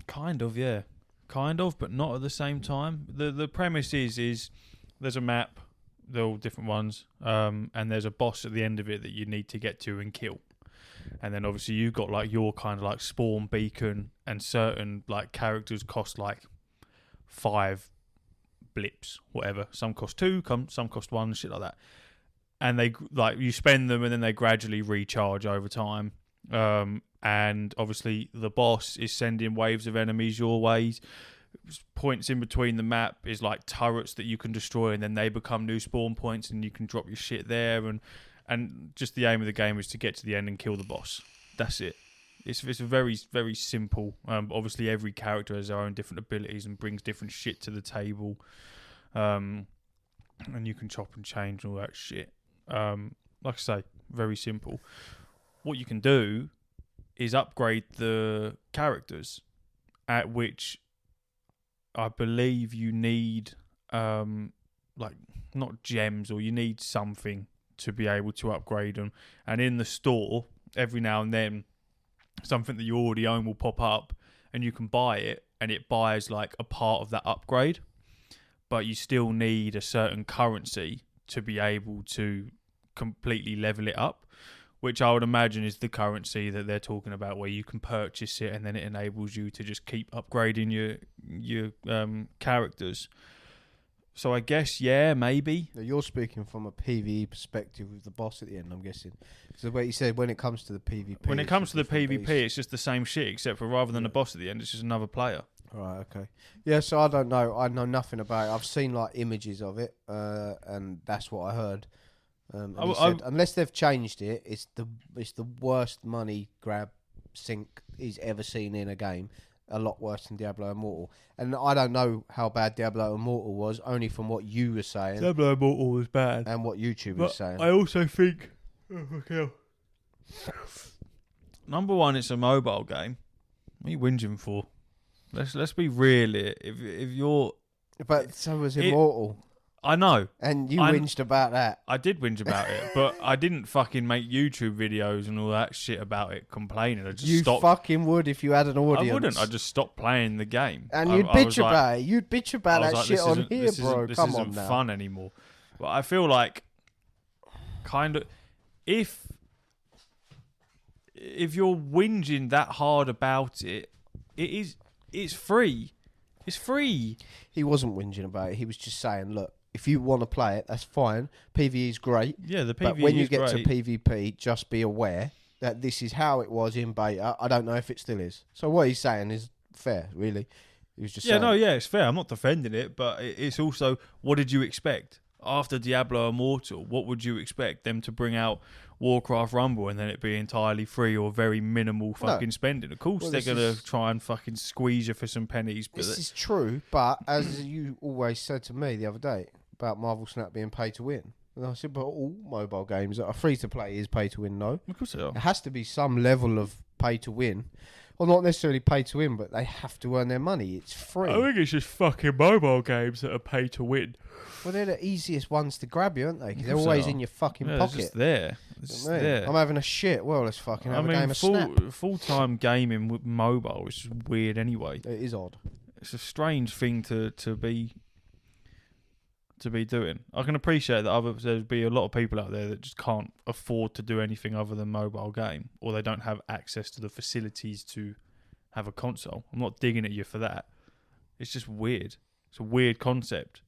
Kind of, yeah. Kind of, but not at the same time. The premise is there's a map, they're all different ones, and there's a boss at the end of it that you need to get to and kill. And then obviously you've got like your kind of like spawn beacon, and certain like characters cost like 5 blips, whatever. Some cost 2, some cost 1, shit like that. And they like you spend them, and then they gradually recharge over time. And obviously the boss is sending waves of enemies your way. Points in between the map is like turrets that you can destroy, and then they become new spawn points, and you can drop your shit there. And just the aim of the game is to get to the end and kill the boss. That's it. It's a very, very simple. Obviously every character has their own different abilities and brings different shit to the table. And you can chop and change and all that shit. Like I say, very simple. What you can do is upgrade the characters, at which I believe you need like not gems, or you need something to be able to upgrade them. And in the store, every now and then, something that you already own will pop up, and you can buy it, and it buys like a part of that upgrade. But you still need a certain currency to be able to completely level it up, which I would imagine is the currency that they're talking about, where you can purchase it and then it enables you to just keep upgrading your characters. So I guess, yeah, maybe. Now you're speaking from a PvE perspective with the boss at the end, I'm guessing. So what you said, when it comes to the PvP... When it comes to the PvP, it's just the same shit, except for rather than a boss at the end, it's just another player. Right, okay. Yeah, so I don't know. I know nothing about it. I've seen like images of it, and that's what I heard. And he said, unless they've changed it, it's the worst money grab sink he's ever seen in a game. A lot worse than Diablo Immortal. And I don't know how bad Diablo Immortal was, only from what you were saying. Diablo Immortal was bad. And what YouTube was saying. I also think... Oh, fuck hell. Number one, it's a mobile game. What are you whinging for? Let's be real here. If you're... But so was Immortal. I know. And you whinged about that. I did whinge about it, but I didn't fucking make YouTube videos and all that shit about it complaining. I just stopped. You fucking would if you had an audience. I wouldn't. I just stopped playing the game. And you'd bitch about it. You'd bitch about that shit on here, bro. Come on now. This isn't fun anymore. But I feel like kind of... If you're whinging that hard about it, it's free. It's free. He wasn't whinging about it. He was just saying, look, if you want to play it, that's fine. PvE is great. Yeah, the PvE But when you get great. to PvP, just be aware that this is how it was in beta. I don't know if it still is. So what he's saying is fair, really. He was just saying. It's fair. I'm not defending it, but it's also, what did you expect? After Diablo Immortal, what would you expect? Them to bring out Warcraft Rumble and then it be entirely free or very minimal fucking spending? Of course they're going to try and fucking squeeze you for some pennies. But this is true, but as you always said to me the other day about Marvel Snap being pay to win, and I said, but all mobile games that are free to play is pay to win, no? Of course they are. There has to be some level of pay to win, or not necessarily pay to win, but they have to earn their money. It's free. I think it's just fucking mobile games that are pay to win. Well, they're the easiest ones to grab you, aren't they? 'Cause they're Of course always they are. in your fucking Yeah, pocket. it's just there. It's You just know what I mean? there. I'm having a shit. Well, let's fucking have a game of Snap. Full-time gaming with mobile is just weird anyway. It is odd. It's a strange thing to be doing. I can appreciate that there'll be a lot of people out there that just can't afford to do anything other than mobile game, or they don't have access to the facilities to have a console. I'm not digging at you for that. It's just weird. It's a weird concept.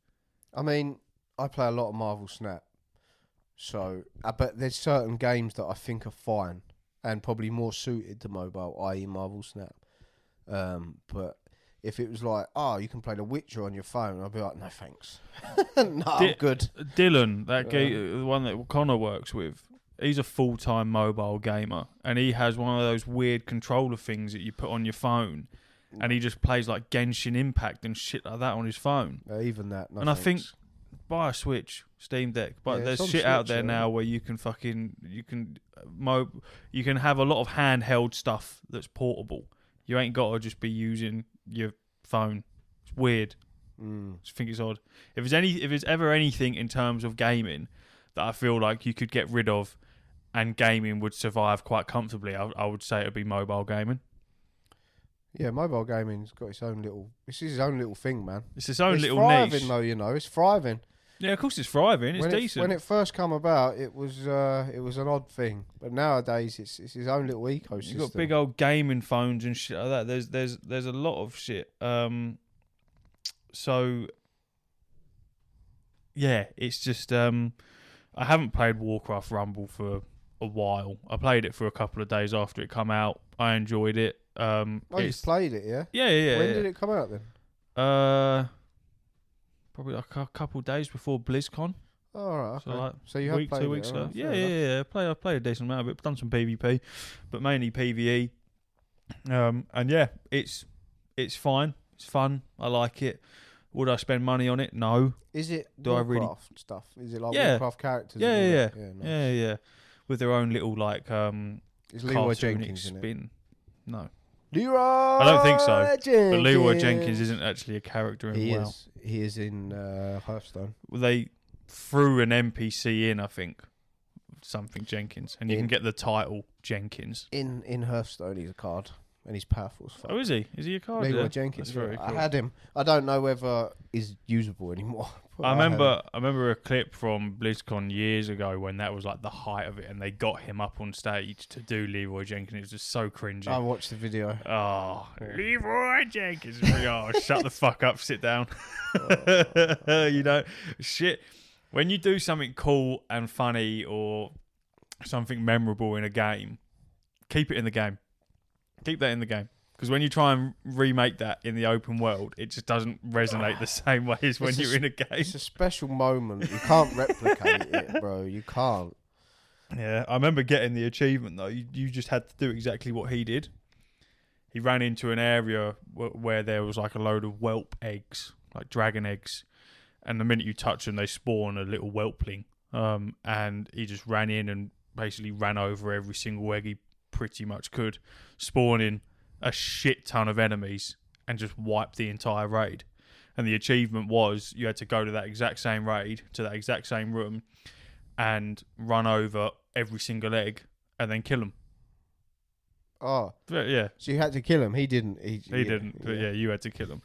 I mean, I play a lot of Marvel Snap, so but there's certain games that I think are fine and probably more suited to mobile, i.e. Marvel Snap. But if it was like, oh, you can play The Witcher on your phone, I'd be like, no thanks. No, I'm good. Dylan, the one that Connor works with, he's a full-time mobile gamer, and he has one of those weird controller things that you put on your phone, and he just plays like Genshin Impact and shit like that on his phone. Even that. No and thanks. I think buy a Switch, Steam Deck, but Yeah, there's it's shit on out Switch, there now where you can have a lot of handheld stuff that's portable. You ain't got to just be using your phone. It's weird. I just think it's odd. If there's ever anything in terms of gaming that I feel like you could get rid of and gaming would survive quite comfortably, I would say it would be mobile gaming. Yeah, mobile gaming's got its own little. It's his own little thing, man. It's its own little thriving, niche. Though, you know, it's thriving. Yeah, of course it's thriving. It's decent. When it first come about, it was an odd thing, but nowadays it's his own little ecosystem. You've got big old gaming phones and shit like that. There's a lot of shit. So yeah, it's just I haven't played Warcraft Rumble for a while. I played it for a couple of days after it come out. I enjoyed it. You played it, yeah? Yeah. When did it come out then? Probably like a couple of days before BlizzCon. Oh, right, okay. So, like, so you have played 2 weeks it, ago. right, Yeah. I played a decent amount of it. Done some PvP, but mainly PvE. And yeah, it's fine. It's fun. I like it. Would I spend money on it? No. Is it Do I really- Warcraft stuff? Is it like Yeah. Warcraft characters? Yeah. Nice. Yeah. With their own little like Is Leroy cartoonic Jenkins in it? spin. No, Leroy. I don't think so. Jenkins. but Leroy Jenkins isn't actually a character in He WoW. is. He is in Hearthstone. They threw an NPC in, I think, something Jenkins, and you can get the title Jenkins. In Hearthstone, he's a card, and he's powerful as fuck. Oh, is he? Is he a card? Leroy Yeah. Jenkins. That's very I cool. had him. I don't know whether he's usable anymore. but I had him. remember a clip from BlizzCon years ago when that was like the height of it, and they got him up on stage to do Leroy Jenkins. It was just so cringy. I watched the video. Oh, Yeah. Leroy Jenkins. Oh, shut the fuck up, sit down. You know, shit. When you do something cool and funny or something memorable in a game, keep it in the game. Keep that in the game. Because when you try and remake that in the open world, it just doesn't resonate the same way as when you're in a game. It's a special moment. You can't replicate it, bro. You can't. Yeah, I remember getting the achievement though. You just had to do exactly what he did. He ran into an area where there was like a load of whelp eggs, like dragon eggs, and the minute you touch them, they spawn a little whelpling. And he just ran in and basically ran over every single egg he pretty much could, spawning a shit ton of enemies and just wiped the entire raid. And the achievement was you had to go to that exact same raid, to that exact same room, and run over every single egg and then kill them. Oh, Yeah, so you had to kill him. He didn't. He didn't. But yeah, you had to kill him.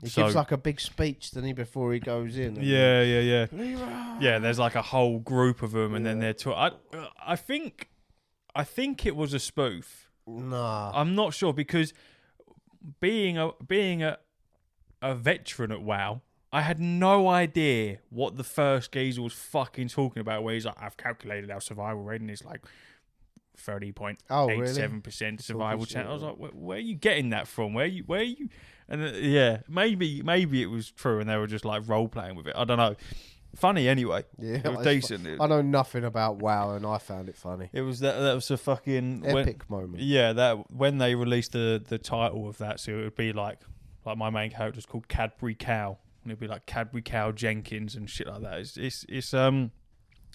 He gives like a big speech, doesn't he, before he goes in? Yeah. Leroy. Yeah, there's like a whole group of them, and then they're. I think it was a spoof. Nah. I'm not sure because being a veteran at WoW, I had no idea what the first geezer was fucking talking about. Where he's like, I've calculated our survival rate, and it's like 30.87% survival chance. I was like, where are you getting that from? Where are you? And yeah, maybe it was true, and they were just like role playing with it. I don't know. Funny anyway. Yeah, it was decent. I know nothing about WoW, and I found it funny. It was that was a fucking Epic moment. Yeah, that when they released the title of that, so it would be like my main character's called Cadbury Cow, and it'd be like Cadbury Cow Jenkins and shit like that.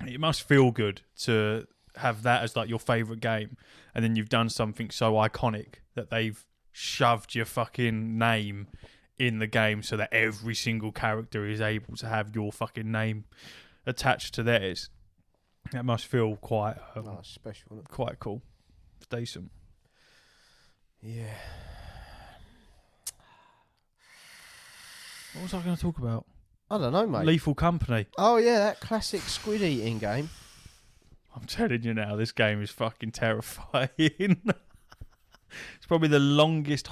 It must feel good to have that as like your favourite game, and then you've done something so iconic that they've shoved your fucking name in the game so that every single character is able to have your fucking name attached to theirs. That must feel quite special, isn't it? quite cool. It's decent. Yeah. What was I going to talk about? I don't know, mate. Lethal Company. Oh yeah, that classic squid eating game. I'm telling you now, this game is fucking terrifying. It's probably the longest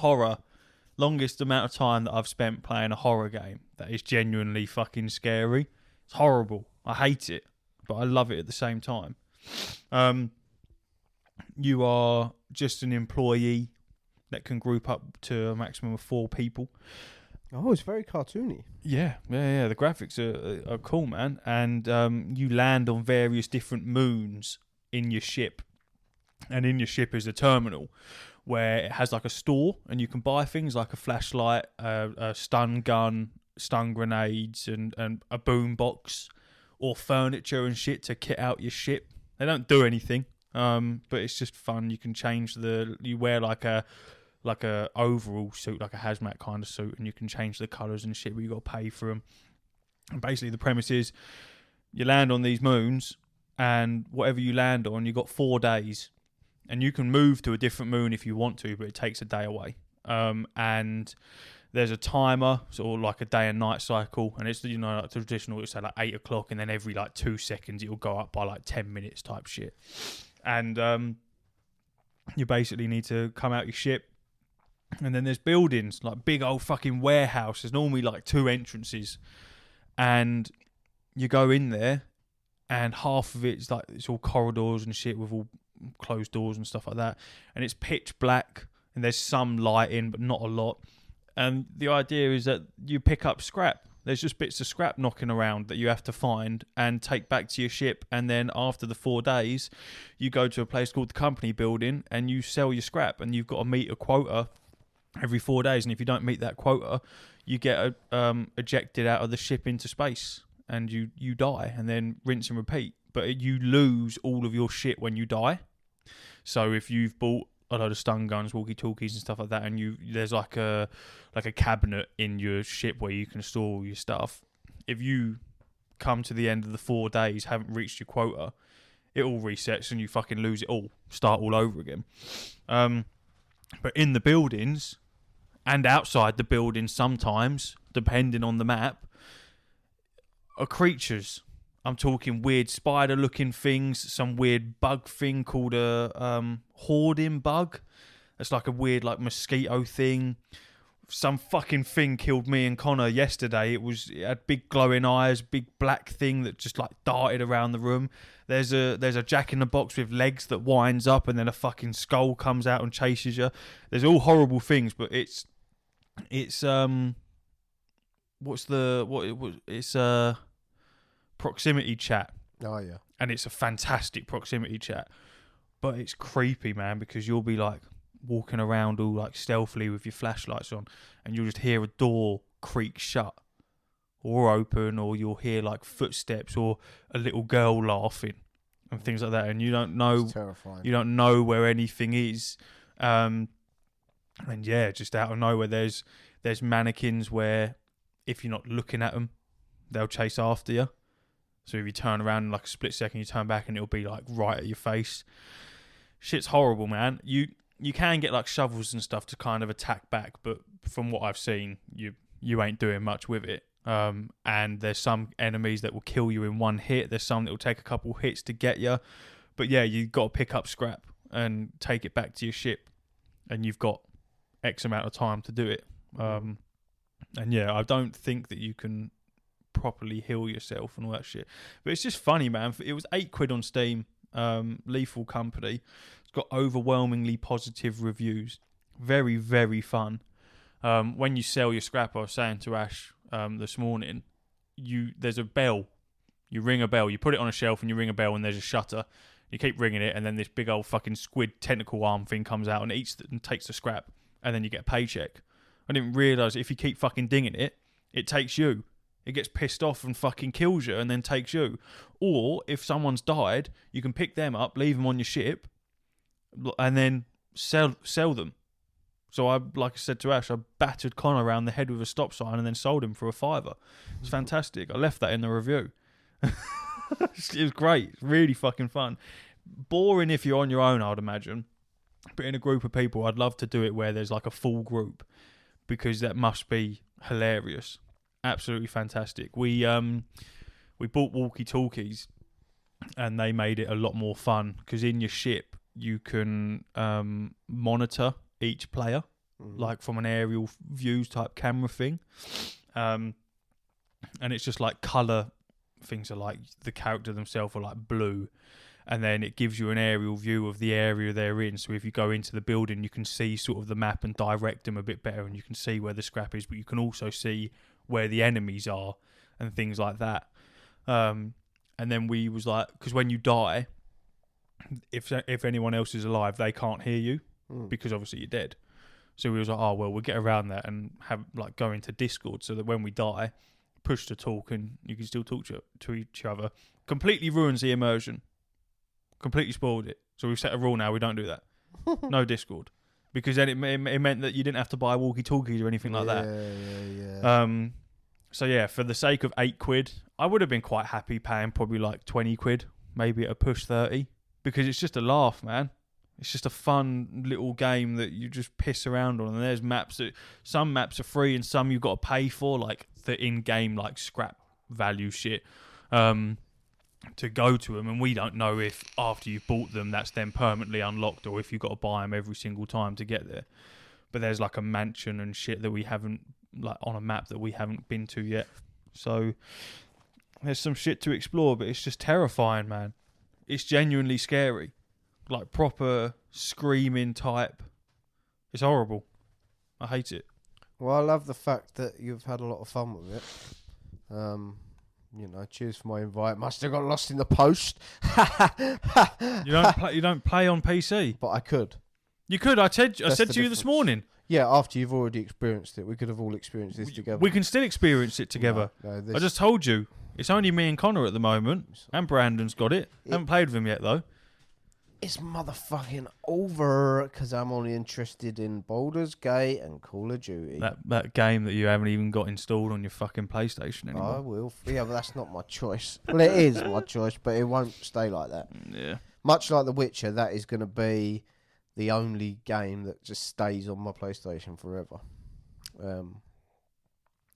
amount of time that I've spent playing a horror game that is genuinely fucking scary. It's horrible. I hate it, but I love it at the same time. You are just an employee that can group up to a maximum of 4 people. Oh, it's very cartoony. Yeah. The graphics are cool, man. And you land on various different moons in your ship. And in your ship is a terminal where it has like a store, and you can buy things like a flashlight, a stun gun, stun grenades, and a boom box, or furniture and shit to kit out your ship. They don't do anything, but it's just fun. You can change you wear like a overall suit, like a hazmat kind of suit, and you can change the colours and shit, but you got to pay for them. And basically the premise is you land on these moons, and whatever you land on, you got 4 days, and you can move to a different moon if you want to, but it takes a day away. And there's a timer, sort of like a day and night cycle, and it's, you know, like traditional, it's at like 8 o'clock, and then every like 2 seconds it'll go up by like 10 minutes type shit. And you basically need to come out your ship. And then there's buildings, like big old fucking warehouse. There's normally like 2 entrances. And you go in there, and half of it's like, it's all corridors and shit with all closed doors and stuff like that. And it's pitch black, and there's some lighting, but not a lot. And the idea is that you pick up scrap. There's just bits of scrap knocking around that you have to find and take back to your ship. And then after the 4 days, you go to a place called the company building, and you sell your scrap, and you've got to meet a quota every 4 days, and if you don't meet that quota, you get ejected out of the ship into space, and you die, and then rinse and repeat. But you lose all of your shit when you die. So if you've bought a load of stun guns, walkie-talkies, and stuff like that, and there's like a cabinet in your ship where you can store all your stuff. If you come to the end of the 4 days, haven't reached your quota, it all resets, and you fucking lose it all, start all over again. But in the buildings and outside the buildings sometimes, depending on the map, are creatures. I'm talking weird spider-looking things, some weird bug thing called a hoarding bug. It's like a weird like mosquito thing. Some fucking thing killed me and Connor yesterday. It had big glowing eyes, big black thing that just like darted around the room. There's a jack-in-the-box with legs that winds up, and then a fucking skull comes out and chases you. There's all horrible things, but it's proximity chat. Oh yeah. And it's a fantastic proximity chat. But it's creepy, man, because you'll be like walking around all like stealthily with your flashlights on, and you'll just hear a door creak shut or open, or you'll hear like footsteps or a little girl laughing and things like that, and you don't know. It's terrifying. You don't know where anything is. And yeah, just out of nowhere, there's mannequins where if you're not looking at them, they'll chase after you. So if you turn around in like a split second, you turn back and it'll be like right at your face. Shit's horrible, man. You can get like shovels and stuff to kind of attack back, but from what I've seen, you ain't doing much with it. And there's some enemies that will kill you in one hit. There's some that will take a couple hits to get you. But yeah, you've got to pick up scrap and take it back to your ship, and you've got X amount of time to do it. And yeah, I don't think that you can properly heal yourself and all that shit. But it's just funny, man. It was £8 on Steam. Lethal Company. It's got overwhelmingly positive reviews. Very, very fun. When you sell your scrap, I was saying to Ash this morning, there's a bell. You ring a bell. You put it on a shelf and you ring a bell, and there's a shutter. You keep ringing it, and then this big old fucking squid tentacle arm thing comes out and eats and takes the scrap, and then you get a paycheck. I didn't realise if you keep fucking dinging it, it takes you. it gets pissed off and fucking kills you and then takes you. Or if someone's died, you can pick them up, leave them on your ship, and then sell them. So like I said to Ash, I battered Connor around the head with a stop sign and then sold him for a $5. It's fantastic. I left that in the review. It was great. It's really fucking fun. Boring if you're on your own, I'd imagine. But in a group of people, I'd love to do it where there's like a full group, because that must be hilarious. Absolutely fantastic. We bought walkie-talkies, and they made it a lot more fun, because in your ship you can monitor each player, like from an aerial views type camera thing, and it's just like colour things are like the character themselves are like blue, and then it gives you an aerial view of the area they're in. So if you go into the building, you can see sort of the map and direct them a bit better, and you can see where the scrap is, but you can also see where the enemies are and things like that. And then we was like, because when you die, if anyone else is alive, they can't hear you because obviously you're dead. So we was like, oh well, we'll get around that and have like go into Discord so that when we die, push to talk and you can still talk to each other. Completely ruins the immersion. Completely spoiled it. So we've set a rule now: we don't do that. No Discord, because then it meant that you didn't have to buy walkie-talkies or anything like that. Yeah. So yeah, for the sake of £8, I would have been quite happy paying probably like £20, maybe at a push 30, because it's just a laugh, man. It's just a fun little game that you just piss around on. And there's maps that some maps are free and some you've got to pay for, like the in-game like scrap value shit, to go to them. And we don't know if after you've bought them that's then permanently unlocked, or if you've got to buy them every single time to get there. But there's like a mansion and shit that we haven't, like on a map that we haven't been to yet. So there's some shit to explore, but it's just terrifying, man. It's genuinely scary. Like proper screaming type. It's horrible. I hate it. Well, I love the fact that you've had a lot of fun with it. You know, cheers for my invite. Must have got lost in the post. You don't play on PC. But I could. You could. I said to you this morning. Yeah, after you've already experienced it, we could have all experienced this together. We can still experience it together. No, I just told you. It's only me and Connor at the moment, and Brandon's got it. Haven't played with him yet though. It's motherfucking over, because I'm only interested in Baldur's Gate and Call of Duty. That game that you haven't even got installed on your fucking PlayStation anymore. I will. Yeah, but that's not my choice. Well, it is my choice, but it won't stay like that. Yeah. Much like The Witcher, that is going to be the only game that just stays on my PlayStation forever.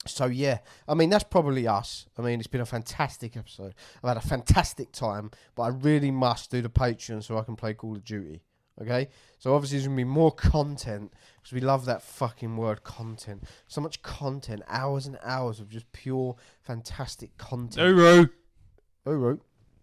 So yeah, I mean, that's probably us. I mean, it's been a fantastic episode. I've had a fantastic time, but I really must do the Patreon so I can play Call of Duty. Okay? So obviously there's going to be more content, because we love that fucking word content. So much content, hours and hours of just pure fantastic content. Uru. Uru.